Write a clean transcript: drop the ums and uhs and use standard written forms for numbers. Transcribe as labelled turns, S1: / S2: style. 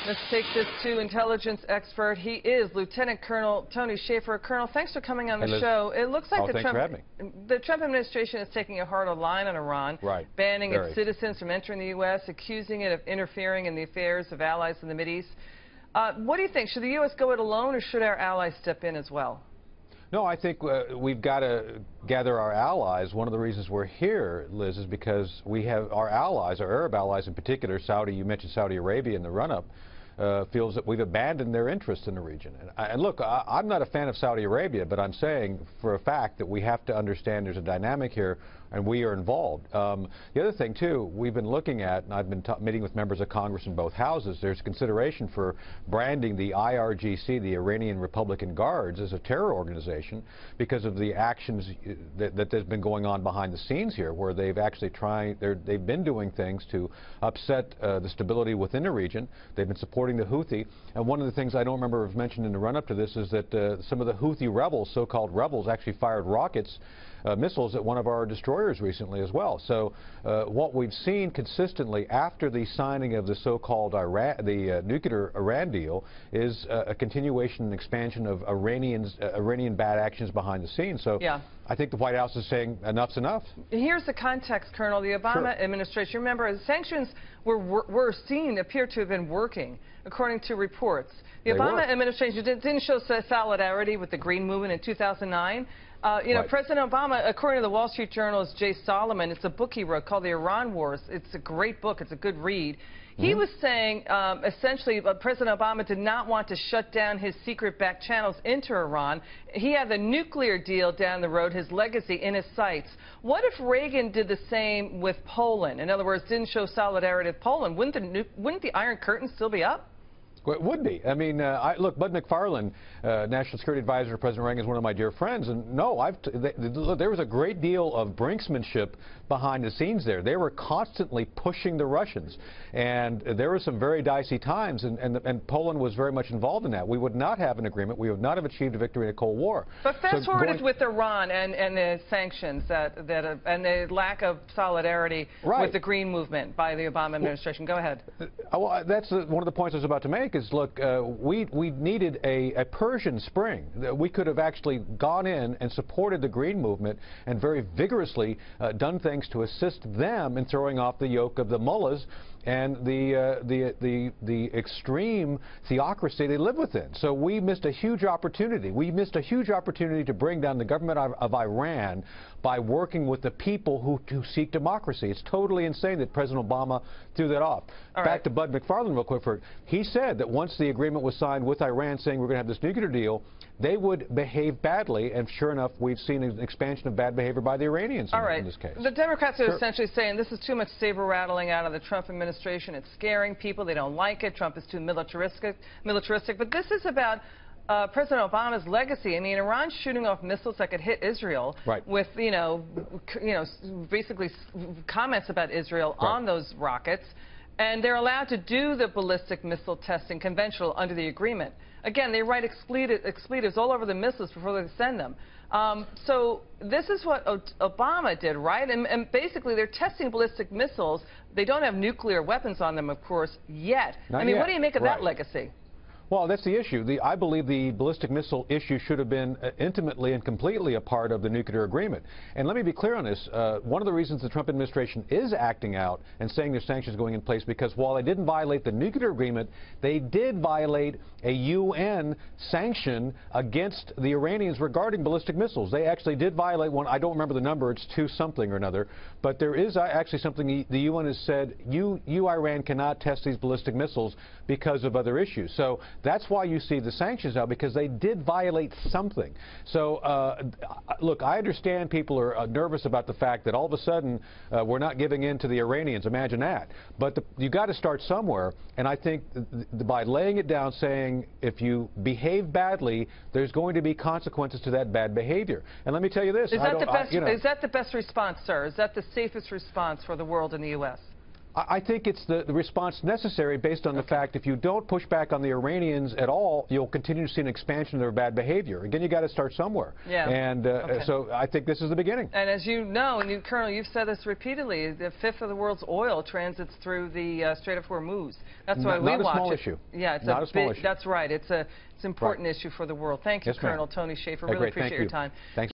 S1: Let's take this to intelligence expert. He is Lieutenant Colonel Tony Shaffer. Colonel, thanks for coming on the show. It looks like the Trump administration is taking a harder line on Iran, banning its citizens from entering the U.S., accusing it of interfering in the affairs of allies in the Mideast. What do you think? Should the U.S. go it alone, or should our allies step in as well?
S2: No, I think we've got to gather our allies. One of the reasons we're here, Liz, is because we have our allies, our Arab allies in particular, Saudi, you mentioned Saudi Arabia in the run-up, feels that we've abandoned their interest in the region. And look, I'm not a fan of Saudi Arabia, but I'm saying for a fact that we have to understand there's a dynamic here and we are involved. The other thing, too, we've been looking at, and I've been meeting with members of Congress in both houses, there's consideration for branding the IRGC, the Iranian Republican Guards, as a terror organization because of the actions that has been going on behind the scenes here, where they've actually they've been doing things to upset the stability within the region. They've been supporting the Houthi. And one of the things I don't remember was mentioned in the run-up to this is that some of the Houthi rebels, so-called rebels, actually fired rockets, missiles at one of our destroyers recently as well. So what we've seen consistently after the signing of the so-called nuclear Iran deal is a continuation and expansion of Iranian bad actions behind the scenes. So I think the White House is saying enough's enough.
S1: Here's the context, Colonel. The Obama administration, remember, sanctions appear to have been working, according to reports. The Obama administration didn't show solidarity with the Green Movement in 2009. President Obama, according to the Wall Street Journal's Jay Solomon, it's a book he wrote called The Iran Wars. It's a great book. It's a good read. He was saying, essentially, President Obama did not want to shut down his secret back channels into Iran. He had the nuclear deal down the road, his legacy, in his sights. What if Reagan did the same with Poland? In other words, didn't show solidarity with Poland? Wouldn't the Iron Curtain still be up?
S2: Well, it would be. I mean, look, Bud McFarlane, National Security Advisor to President Reagan, is one of my dear friends. And no, there was a great deal of brinksmanship behind the scenes there. They were constantly pushing the Russians. And there were some very dicey times, and Poland was very much involved in that. We would not have an agreement. We would not have achieved a victory in a Cold War.
S1: But fast forward with Iran and the sanctions and the lack of solidarity with the Green Movement by the Obama administration. Go ahead.
S2: Well, that's one of the points I was about to make. Is look, we needed a Persian Spring. We could have actually gone in and supported the Green Movement and very vigorously done things to assist them in throwing off the yoke of the mullahs and the extreme theocracy they live within. So we missed a huge opportunity. We missed a huge opportunity to bring down the government of Iran by working with the people who seek democracy. It's totally insane that President Obama threw that off. Back to Bud McFarlane real quick. He said that once the agreement was signed with Iran saying we're going to have this nuclear deal, they would behave badly, and sure enough, we've seen an expansion of bad behavior by the Iranians in this case.
S1: The Democrats are essentially saying this is too much saber-rattling out of the Trump administration. It's scaring people. They don't like it. Trump is too militaristic. But this is about President Obama's legacy. I mean, Iran's shooting off missiles that could hit Israel with, basically comments about Israel on those rockets. And they're allowed to do the ballistic missile testing conventional under the agreement. Again, they write expletives all over the missiles before they send them. So this is what Obama did, right? And basically, they're testing ballistic missiles. They don't have nuclear weapons on them, of course, yet. What do you make of that legacy?
S2: Well, that's the issue. I believe the ballistic missile issue should have been intimately and completely a part of the nuclear agreement. And let me be clear on this. One of the reasons the Trump administration is acting out and saying there's sanctions going in place, because while they didn't violate the nuclear agreement, they did violate a UN sanction against the Iranians regarding ballistic missiles. They actually did violate one. I don't remember the number. It's 2 something or another. But there is actually something the UN has said, you Iran cannot test these ballistic missiles because of other issues. So that's why you see the sanctions now, because they did violate something. So, look, I understand people are nervous about the fact that all of a sudden we're not giving in to the Iranians. Imagine that. But you got to start somewhere. And I think by laying it down, saying if you behave badly, there's going to be consequences to that bad behavior. And let me tell you this.
S1: Is that the best response, sir? Is that the safest response for the world in the U.S.?
S2: I think it's the response necessary based on the fact if you don't push back on the Iranians at all, you'll continue to see an expansion of their bad behavior. Again, you got to start somewhere.
S1: Yeah.
S2: And so I think this is the beginning.
S1: And as you know, and Colonel, you've said this repeatedly, a fifth of the world's oil transits through the Strait of Hormuz. That's why we watch it.
S2: Not a small issue.
S1: Yeah, it's
S2: not a small issue.
S1: That's right. It's an important issue for the world. Thank you,
S2: Yes,
S1: Colonel Tony Shaffer.
S2: Hey,
S1: really
S2: great.
S1: appreciate your time.
S2: Thanks.